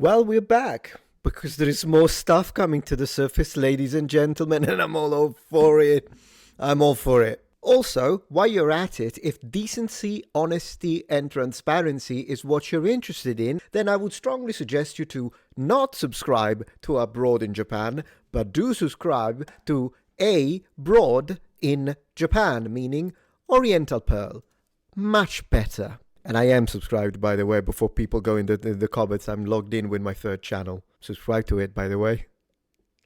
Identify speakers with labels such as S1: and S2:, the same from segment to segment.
S1: Well, we're back because there is more stuff coming to the surface, ladies and gentlemen, and I'm all for it. I'm all for it. Also, while you're at it, if decency, honesty, and transparency is what you're interested in, then I would strongly suggest you to not subscribe to Abroad in Japan, but do subscribe to Abroad in Japan, meaning Oriental Pearl. Much better. And I am subscribed, by the way, before people go in the comments. I'm logged in with my third channel. Subscribe to it, by the way.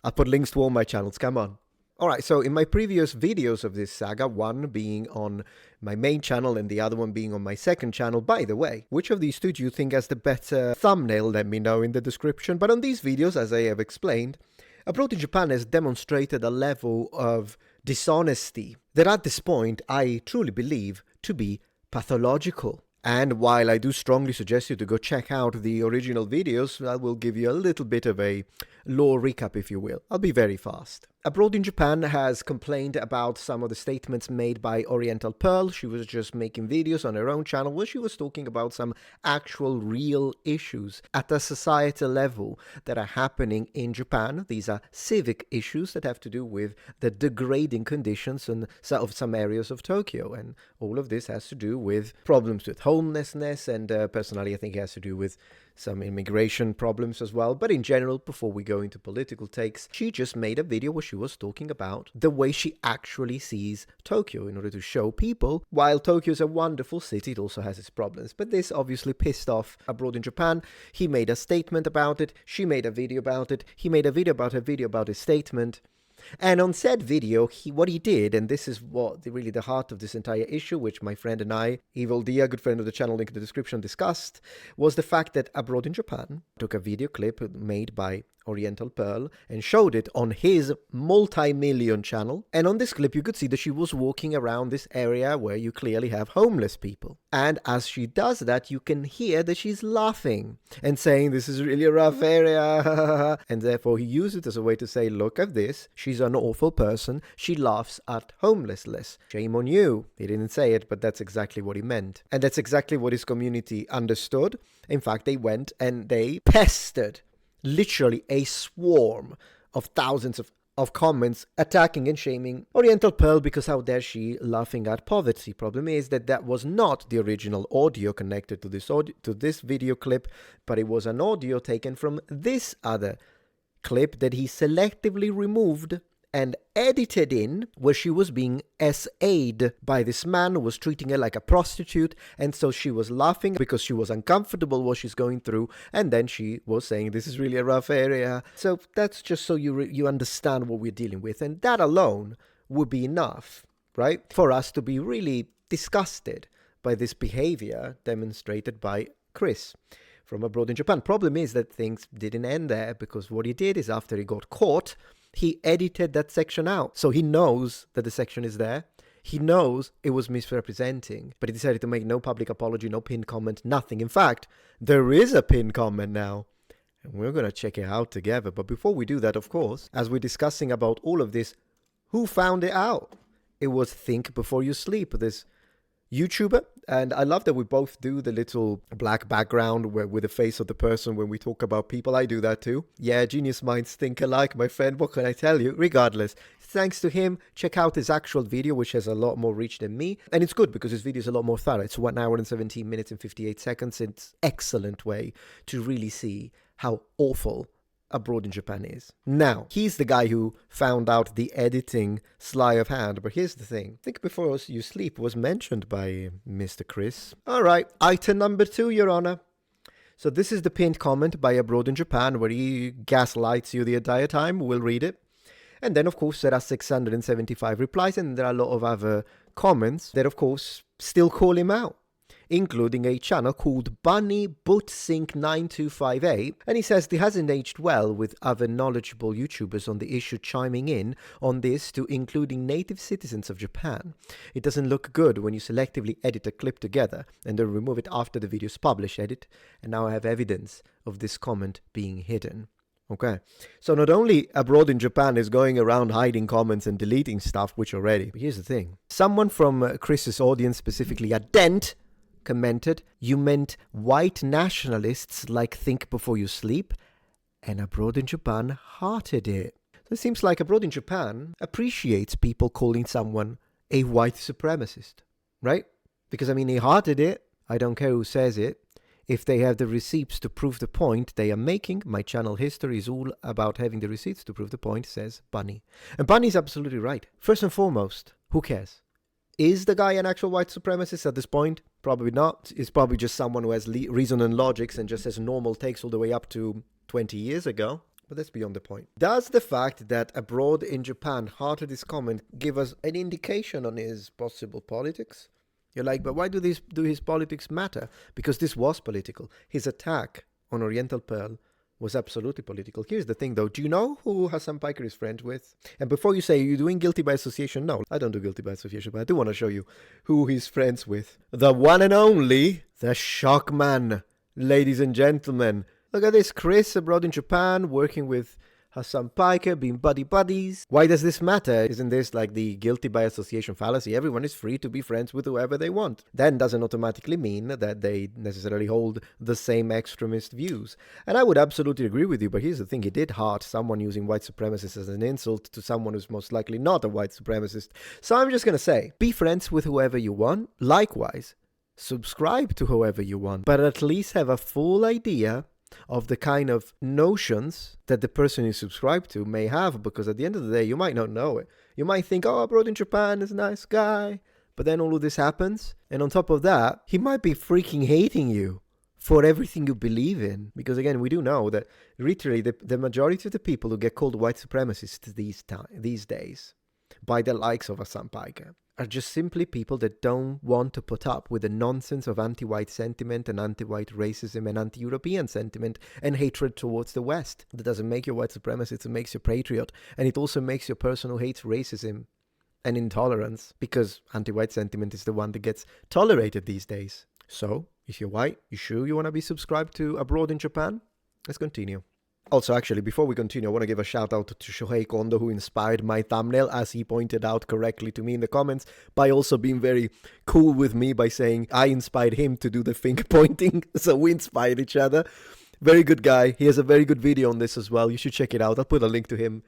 S1: I'll put links to all my channels. Come on. Alright, so in my previous videos of this saga, one being on my main channel and the other one being on my second channel, by the way, which of these two do you think has the better thumbnail? Let me know in the description. But on these videos, as I have explained, Abroad in Japan has demonstrated a level of dishonesty that at this point I truly believe to be pathological. And while I do strongly suggest you to go check out the original videos, I will give you a little bit of a lore recap, if you will. I'll be very fast. Abroad in Japan has complained about some of the statements made by Oriental Pearl. She was just making videos on her own channel where she was talking about some actual real issues at a societal level that are happening in Japan. These are civic issues that have to do with the degrading conditions of some areas of Tokyo. And all of this has to do with problems with homelessness, and personally I think it has to do with some immigration problems as well. But in general, before we go into political takes, she just made a video where she was talking about the way she actually sees Tokyo in order to show people, while Tokyo is a wonderful city, it also has its problems. But this obviously pissed off Abroad in Japan. He made a statement about it. She made a video about it. He made a video about her video about his statement. And on said video, what he did, and this is what really the heart of this entire issue, which my friend and I, Evil Dia, good friend of the channel, link in the description, discussed, was the fact that Abroad in Japan took a video clip made by Oriental Pearl and showed it on his multi-million channel. And on this clip, you could see that she was walking around this area where you clearly have homeless people. And as she does that, you can hear that she's laughing and saying, this is really a rough area. And therefore, he used it as a way to say, look at this. She's an awful person. She laughs at homelessness. Shame on you. He didn't say it, but that's exactly what he meant. And that's exactly what his community understood. In fact, they went and they pestered literally a swarm of thousands of comments attacking and shaming Oriental Pearl because how dare she laughing at poverty. Problem is that was not the original audio connected to this video clip, but it was an audio taken from this other clip that he selectively removed and edited in, where she was being SA'd by this man who was treating her like a prostitute, and so she was laughing because she was uncomfortable what she's going through, and then she was saying this is really a rough area. So that's just so you understand what we're dealing with, and that alone would be enough, right, for us to be really disgusted by this behavior demonstrated by Chris from Abroad in Japan. Problem is that things didn't end there, because what he did is after he got caught, he edited that section out. So he knows that the section is there. He knows it was misrepresenting, but he decided to make no public apology, no pinned comment, nothing. In fact, there is a pinned comment now, and we're going to check it out together. But before we do that, of course, as we're discussing about all of this, who found it out? It was Think Before You Sleep, this YouTuber. And I love that we both do the little black background with the face of the person when we talk about people. I do that too. Yeah, genius minds think alike, my friend. What can I tell you? Regardless, thanks to him, check out his actual video, which has a lot more reach than me. And it's good because his video is a lot more thorough. It's 1 hour and 17 minutes and 58 seconds. It's an excellent way to really see how awful Abroad in Japan is. Now, he's the guy who found out the editing sleight of hand, but here's the thing. Think Before You Sleep was mentioned by Mr. Chris. Alright, item number 2, Your Honor. So this is the pinned comment by Abroad in Japan where he gaslights you the entire time. We'll read it. And then, of course, there are 675 replies, and there are a lot of other comments that, of course, still call him out, including a channel called Bunny Bootsync 9258, and he says he hasn't aged well with other knowledgeable YouTubers on the issue chiming in on this to including native citizens of Japan. It doesn't look good when you selectively edit a clip together and then remove it after the video's published edit, and now I have evidence of this comment being hidden. Okay, so not only Abroad in Japan is going around hiding comments and deleting stuff, which already, but here's the thing. Someone from Chris's audience, specifically a Dent, commented, "You meant white nationalists like Think Before You Sleep, and Abroad in Japan hearted it." So it seems like Abroad in Japan appreciates people calling someone a white supremacist, right? Because, I mean, he hearted it. I don't care who says it. If they have the receipts to prove the point they are making, my channel history is all about having the receipts to prove the point, says Bunny. And Bunny's absolutely right. First and foremost, who cares? Is the guy an actual white supremacist at this point? Probably not. He's probably just someone who has reason and logics and just has normal takes all the way up to 20 years ago. But that's beyond the point. Does the fact that Abroad in Japan hearted this comment give us an indication on his possible politics? You're like, but why do his politics matter? Because this was political. His attack on Oriental Pearl was absolutely political. Here's the thing, though. Do you know who Hassan Piker is friends with? And before you say, you're doing guilty by association? No, I don't do guilty by association, but I do want to show you who he's friends with. The one and only, the Shockman, ladies and gentlemen. Look at this, Chris, Abroad in Japan, working with Hassan Piker, being buddies. Why does this matter? Isn't this like the guilty by association fallacy? Everyone is free to be friends with whoever they want. That doesn't automatically mean that they necessarily hold the same extremist views. And I would absolutely agree with you, but here's the thing. He did heart someone using white supremacist as an insult to someone who's most likely not a white supremacist. So I'm just going to say, be friends with whoever you want. Likewise, subscribe to whoever you want, but at least have a full idea of the kind of notions that the person you subscribe to may have, because at the end of the day, you might not know it. You might think, oh, Abroad in Japan is a nice guy, but then all of this happens, and on top of that, he might be freaking hating you for everything you believe in, because again, we do know that literally the majority of the people who get called white supremacists these days by the likes of Hassan Piker are just simply people that don't want to put up with the nonsense of anti-white sentiment and anti-white racism and anti-European sentiment and hatred towards the West. That doesn't make you a white supremacist, it makes you a patriot. And it also makes you a person who hates racism and intolerance, because anti-white sentiment is the one that gets tolerated these days. So, if you're white, you sure you want to be subscribed to Abroad in Japan? Let's continue. Also, actually, before we continue, I want to give a shout out to Shoei Kondo, who inspired my thumbnail, as he pointed out correctly to me in the comments, by also being very cool with me by saying I inspired him to do the finger pointing, so we inspired each other. Very good guy. He has a very good video on this as well. You should check it out. I'll put a link to him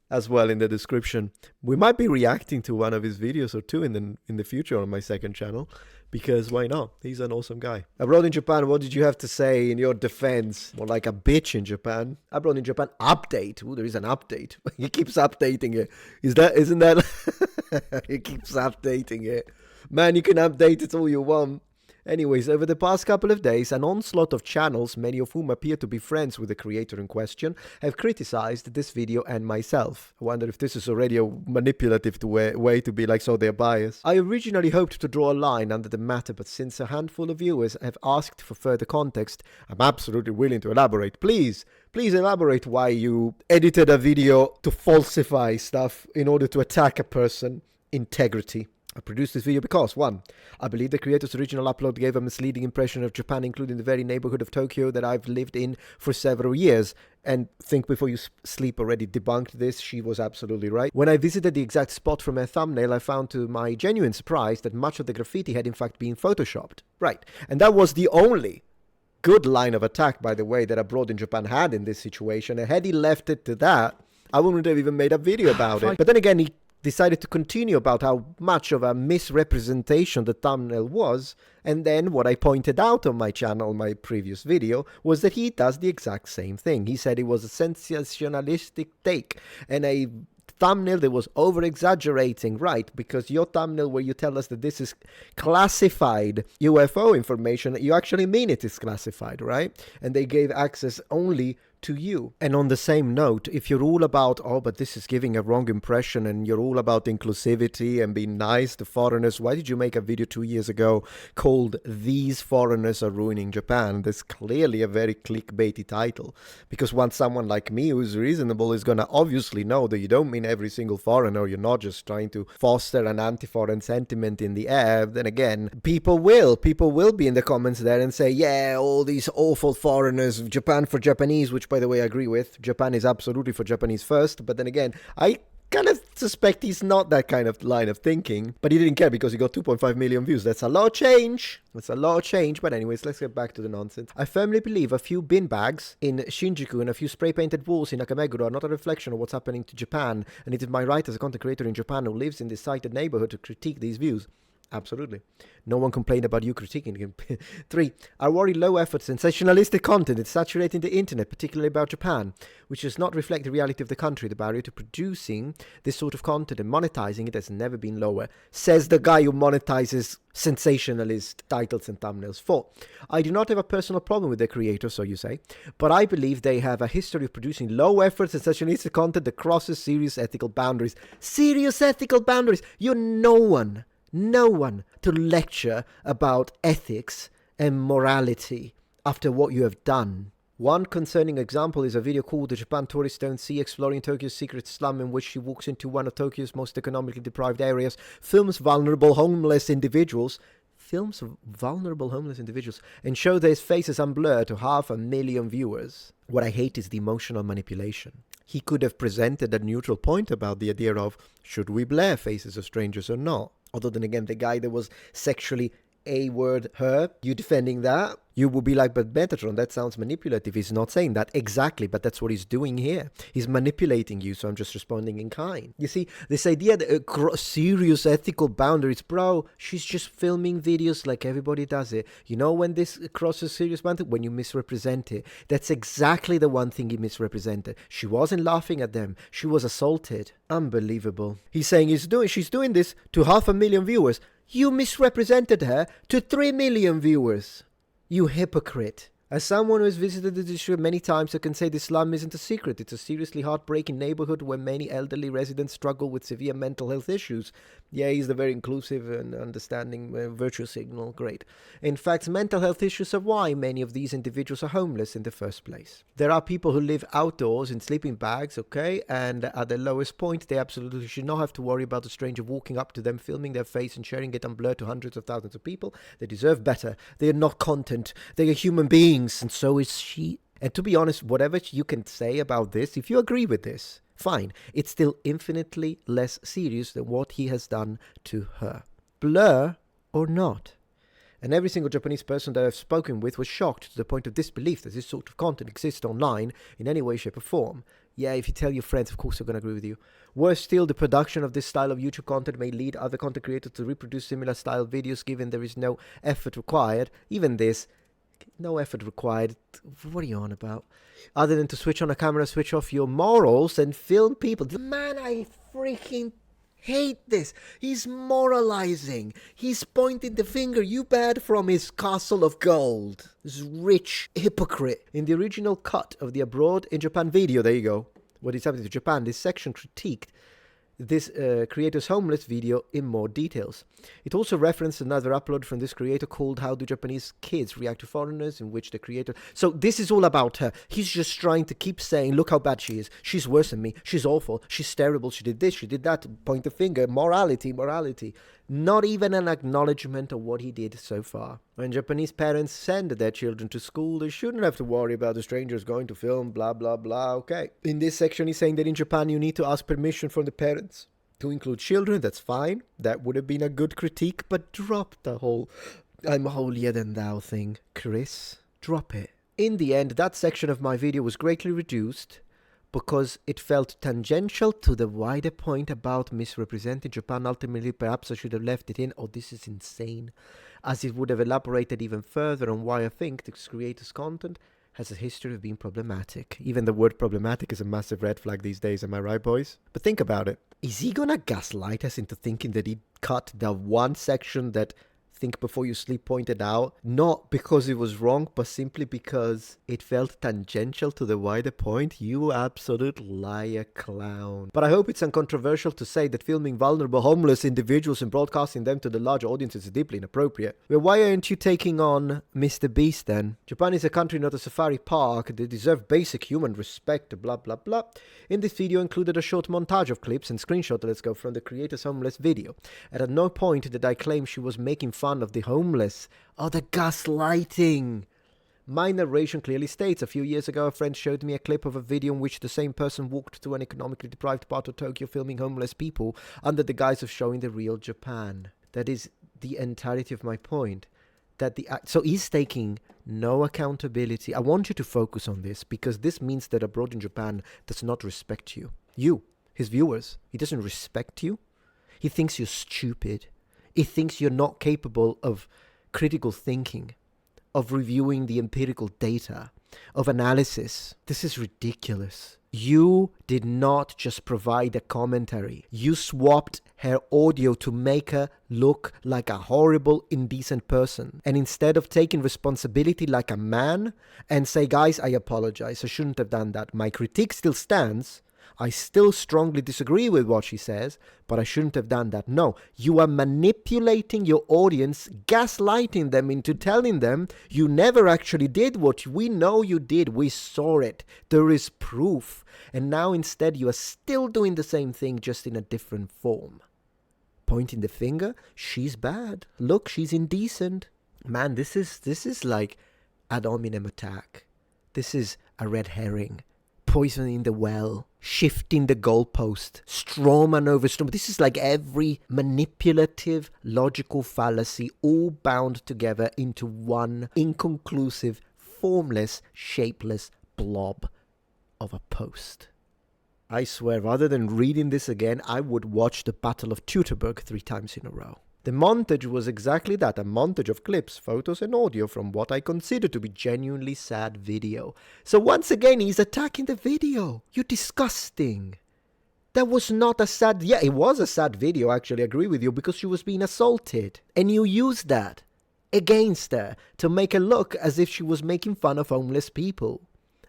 S1: as well in the description. We might be reacting to one of his videos or two in the future on my second channel, because why not? He's an awesome guy. Abroad in Japan, what did you have to say in your defense? More like a bitch in Japan. Abroad in Japan update. Ooh, there is an update. He keeps updating it. Isn't that? He keeps updating it. Man, you can update it all you want. Anyways, over the past couple of days, an onslaught of channels, many of whom appear to be friends with the creator in question, have criticized this video and myself. I wonder if this is already a manipulative way to be like, so they're biased. I originally hoped to draw a line under the matter, but since a handful of viewers have asked for further context, I'm absolutely willing to elaborate. Please elaborate why you edited a video to falsify stuff in order to attack a person's integrity. I produced this video because, 1, I believe the creator's original upload gave a misleading impression of Japan, including the very neighborhood of Tokyo that I've lived in for several years. And Think Before You Sleep already debunked this. She was absolutely right. When I visited the exact spot from her thumbnail, I found to my genuine surprise that much of the graffiti had in fact been photoshopped. Right. And that was the only good line of attack, by the way, that Abroad in Japan had in this situation. And had he left it to that, I wouldn't have even made a video about it. But then again, he decided to continue about how much of a misrepresentation the thumbnail was, and then what I pointed out on my channel, my previous video, was that he does the exact same thing. He said it was a sensationalistic take and a thumbnail that was over-exaggerating, right? Because your thumbnail where you tell us that this is classified UFO information, you actually mean it is classified, right? And they gave access only to you. And on the same note, if you're all about, oh, but this is giving a wrong impression, and you're all about inclusivity and being nice to foreigners, why did you make a video 2 years ago called These Foreigners Are Ruining Japan? That's clearly a very clickbaity title, because once someone like me who's reasonable is gonna obviously know that you don't mean every single foreigner, you're not just trying to foster an anti-foreign sentiment in the air, then again, people will be in the comments there and say, yeah, all these awful foreigners, Japan for Japanese, which by the way I agree with. Japan is absolutely for Japanese first, but then again, I kind of suspect he's not that kind of line of thinking, but he didn't care because he got 2.5 million views. That's a lot of change. That's a lot of change. But anyways, let's get back to the nonsense. I firmly believe a few bin bags in Shinjuku and a few spray-painted walls in Nakameguro are not a reflection of what's happening to Japan, and it is my right as a content creator in Japan who lives in this cited neighborhood to critique these views. Absolutely. No one complained about you critiquing him. 3. I worry low-effort, sensationalistic content is saturating the internet, particularly about Japan, which does not reflect the reality of the country. The barrier to producing this sort of content and monetizing it has never been lower, says the guy who monetizes sensationalist titles and thumbnails. 4. I do not have a personal problem with their creators, so you say, but I believe they have a history of producing low-effort, sensationalistic content that crosses serious ethical boundaries. Serious ethical boundaries! You're no one to lecture about ethics and morality after what you have done. One concerning example is a video called The Japan Tourists Don't See, exploring Tokyo's secret slum, in which she walks into one of Tokyo's most economically deprived areas, films vulnerable homeless individuals, and show their faces unblurred to 500,000 viewers. What I hate is the emotional manipulation. He could have presented a neutral point about the idea of, should we blur faces of strangers or not? Other than, again, the guy that was sexually A-word her, you defending that, you would be like, but Metatron, that sounds manipulative. He's not saying that exactly, but that's what he's doing here. He's manipulating you, so I'm just responding in kind. You see, this idea that serious ethical boundaries, bro, she's just filming videos like everybody does it. You know when this crosses serious boundaries? When you misrepresent it. That's exactly the one thing he misrepresented. She wasn't laughing at them. She was assaulted. Unbelievable. He's saying she's doing this to 500,000 viewers. You misrepresented her to 3 million viewers. You hypocrite. As someone who has visited the district many times, I can say this slum isn't a secret. It's a seriously heartbreaking neighborhood where many elderly residents struggle with severe mental health issues. Yeah, he's the very inclusive and understanding virtue signal. Great. In fact, mental health issues are why many of these individuals are homeless in the first place. There are people who live outdoors in sleeping bags, okay? And at the lowest point, they absolutely should not have to worry about a stranger walking up to them, filming their face and sharing it unblurred to hundreds of thousands of people. They deserve better. They are not content. They are human beings. And so is she. And to be honest, whatever you can say about this, if you agree with this, fine. It's still infinitely less serious than what he has done to her. Blur or not. And every single Japanese person that I've spoken with was shocked to the point of disbelief that this sort of content exists online in any way, shape or form. Yeah, if you tell your friends, of course they're going to agree with you. Worse still, the production of this style of YouTube content may lead other content creators to reproduce similar style videos, given there is no effort required. Even this, no effort required. What are you on about? Other than to switch on a camera, switch off your morals and film people. Man, I freaking hate this. He's moralizing. He's pointing the finger, you bad, from his castle of gold. This rich hypocrite. In the original cut of the Abroad in Japan video, there you go, what is happening to Japan, this section critiqued this creator's homeless video in more details. It also referenced another upload from this creator called How Do Japanese Kids React to Foreigners, in which the creator... So this is all about her. He's just trying to keep saying, look how bad she is. She's worse than me. She's awful. She's terrible. She did this. She did that. Point the finger. Morality. Not even an acknowledgement of what he did so far. When Japanese parents send their children to school, they shouldn't have to worry about the strangers going to film, blah, blah, blah. Okay. In this section, he's saying that in Japan, you need to ask permission from the parents to include children. That's fine. That would have been a good critique, but drop the whole I'm holier than thou thing, Chris. Drop it. In the end, that section of my video was greatly reduced because it felt tangential to the wider point about misrepresenting Japan. Ultimately, perhaps I should have left it in. Oh, this is insane. As it would have elaborated even further on why I think this creator's content has a history of being problematic. Even the word problematic is a massive red flag these days, am I right, boys? But think about it. Is he gonna gaslight us into thinking that he cut the one section that Think Before You Sleep pointed out, not because it was wrong, but simply because it felt tangential to the wider point? You absolute liar clown. But I hope it's uncontroversial to say that filming vulnerable homeless individuals and broadcasting them to the larger audiences is deeply inappropriate. Well, why aren't you taking on Mr. Beast then? Japan is a country, not a safari park. They deserve basic human respect, blah blah blah. In this video included a short montage of clips and screenshot, let's go, from the creator's homeless video. And at no point did I claim she was making fun of the homeless. Oh, the gaslighting. My narration clearly states, a few years ago a friend showed me a clip of a video in which the same person walked to an economically deprived part of Tokyo filming homeless people under the guise of showing the real Japan. That is the entirety of my point. So he's taking no accountability. I want you to focus on this, because this means that abroad in Japan does not respect you. You, his viewers. He doesn't respect you. He thinks you're stupid. He thinks you're not capable of critical thinking, of reviewing the empirical data, of analysis. This is ridiculous. You did not just provide a commentary. You swapped her audio to make her look like a horrible, indecent person. And instead of taking responsibility like a man and say, guys, I apologize, I shouldn't have done that. My critique still stands. I still strongly disagree with what she says, but I shouldn't have done that. No, you are manipulating your audience, gaslighting them into telling them you never actually did what we know you did. We saw it. There is proof. And now instead you are still doing the same thing, just in a different form. Pointing the finger, she's bad. Look, she's indecent. Man, this is like ad hominem attack. This is a red herring. Poisoning the well, shifting the goalpost, straw man over straw man. This is like every manipulative, logical fallacy all bound together into one inconclusive, formless, shapeless blob of a post. I swear, rather than reading this again, I would watch the Battle of Teutoburg 3 times in a row. The montage was exactly that, a montage of clips, photos and audio from what I consider to be genuinely sad video. So once again, he's attacking the video. You're disgusting. That was not a sad... Yeah, it was a sad video, actually, I agree with you, because she was being assaulted. And you used that against her to make her look as if she was making fun of homeless people.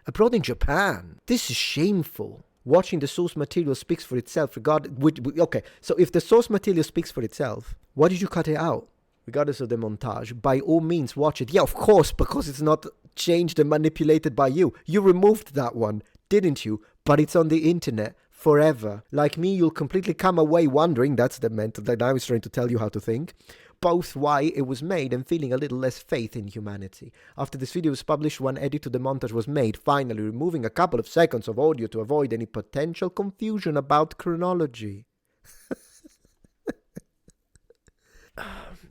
S1: Abroad in Japan. This is shameful. Watching the source material speaks for itself. Okay, so if the source material speaks for itself, why did you cut it out? Regardless of the montage, by all means watch it. Yeah, of course, because it's not changed and manipulated by you. You removed that one, didn't you? But it's on the internet forever. Like me, you'll completely come away wondering, that's the mental that I was trying to tell you how to think, both why it was made and feeling a little less faith in humanity. After this video was published, one edit to the montage was made, finally removing a couple of seconds of audio to avoid any potential confusion about chronology.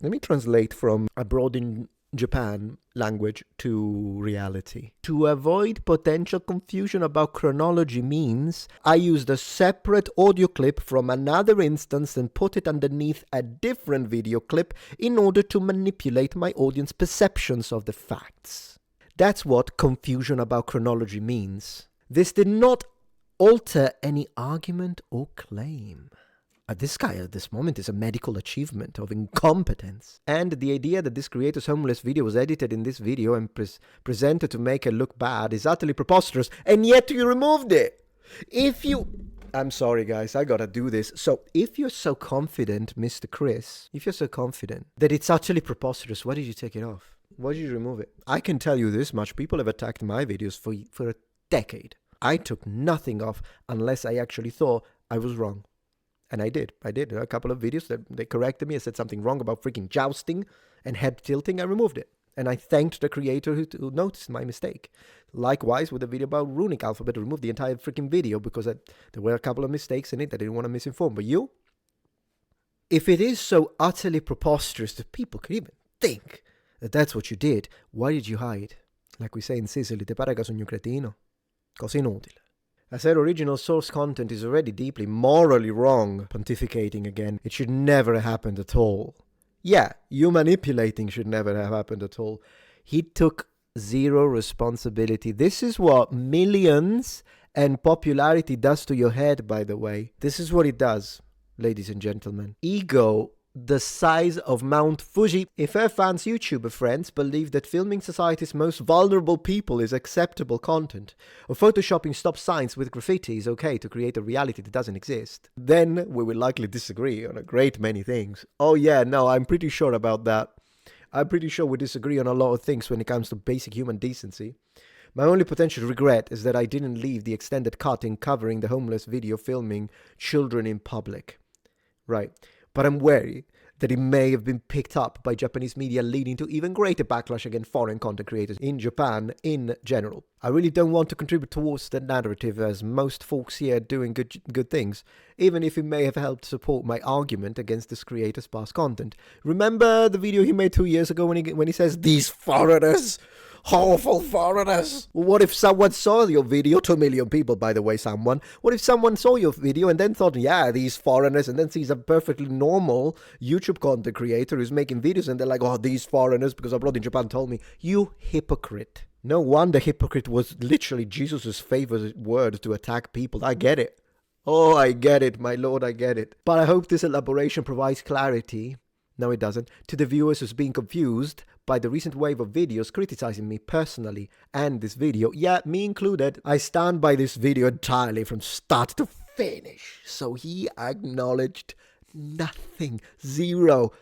S1: Let me translate from abroad in Japan language to reality. To avoid potential confusion about chronology means I used a separate audio clip from another instance and put it underneath a different video clip in order to manipulate my audience perceptions of the facts. That's what confusion about chronology means. This did not alter any argument or claim. This guy at this moment is a medical achievement of incompetence. And the idea that this creator's homeless video was edited in this video and presented to make it look bad is utterly preposterous, and yet you removed it. I'm sorry guys, I gotta do this. So if you're so confident, Mr. Chris, if you're so confident that it's utterly preposterous, why did you take it off? Why did you remove it? I can tell you this much, people have attacked my videos for a decade. I took nothing off unless I actually thought I was wrong. And I did. A couple of videos that they corrected me. I said something wrong about freaking jousting and head tilting. I removed it. And I thanked the creator who noticed my mistake. Likewise, with the video about runic alphabet, I removed the entire freaking video because there were a couple of mistakes in it that I didn't want to misinform. But you? If it is so utterly preposterous that people could even think that that's what you did, why did you hide? Like we say in Sicily, te pare che sogno cretino? Cosa inutile. I said original source content is already deeply morally wrong. Pontificating again. It should never have happened at all. Yeah, you manipulating should never have happened at all. He took zero responsibility. This is what millions and popularity does to your head, by the way. This is what it does, ladies and gentlemen. Ego the size of Mount Fuji. If her fans' YouTuber friends believe that filming society's most vulnerable people is acceptable content, or photoshopping stop signs with graffiti is okay to create a reality that doesn't exist, then we will likely disagree on a great many things. Oh yeah, no, I'm pretty sure about that. I'm pretty sure we disagree on a lot of things when it comes to basic human decency. My only potential regret is that I didn't leave the extended cut in covering the homeless video filming children in public. Right. But I'm wary that it may have been picked up by Japanese media, leading to even greater backlash against foreign content creators in Japan in general. I really don't want to contribute towards the narrative, as most folks here are doing good things, even if it may have helped support my argument against this creator's past content. Remember the video he made 2 years ago when he says, "These foreigners, awful foreigners"? What if someone saw your video, 2 million people, by the way, what if someone saw your video and then thought, yeah, these foreigners, and then sees a perfectly normal YouTube content creator who's making videos and they're like, oh, these foreigners, because abroad in Japan told me. You hypocrite. No wonder hypocrite was literally Jesus' favorite word to attack people. I get it. Oh, I get it, my lord, I get it. But I hope this elaboration provides clarity, no it doesn't, to the viewers who's being confused by the recent wave of videos criticizing me personally and this video. Yeah, me included. I stand by this video entirely from start to finish. So he acknowledged nothing. Zero.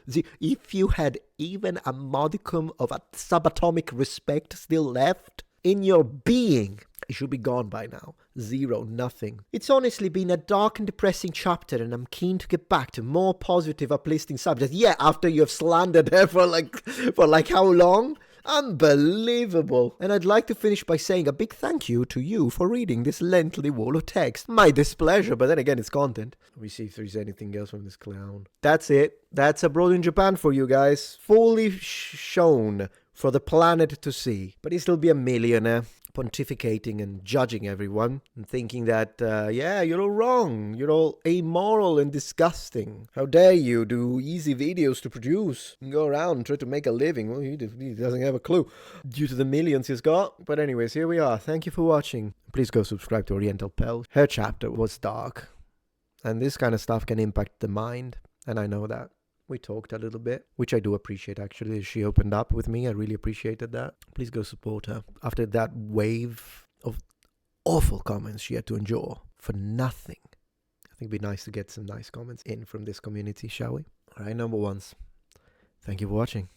S1: If you had even a modicum of a subatomic respect still left in your being, it should be gone by now. Zero. Nothing. It's honestly been a dark and depressing chapter, and I'm keen to get back to more positive, uplifting subjects. Yeah, after you've slandered her for like how long? Unbelievable. And I'd like to finish by saying a big thank you to you for reading this lengthy wall of text. My displeasure, but then again, it's content. Let me see if there's anything else from this clown. That's it. That's Abroad in Japan for you guys. Fully shown for the planet to see. But he'll still be a millionaire, pontificating and judging everyone and thinking that, yeah, you're all wrong. You're all amoral and disgusting. How dare you do easy videos to produce and go around and try to make a living. Well, he doesn't have a clue due to the millions he's got. But anyways, here we are. Thank you for watching. Please go subscribe to Oriental Pell. Her chapter was dark, and this kind of stuff can impact the mind, and I know that. We talked a little bit, which I do appreciate, actually. She opened up with me. I really appreciated that. Please go support her. After that wave of awful comments she had to endure for nothing, I think it'd be nice to get some nice comments in from this community, shall we? All right, number ones. Thank you for watching.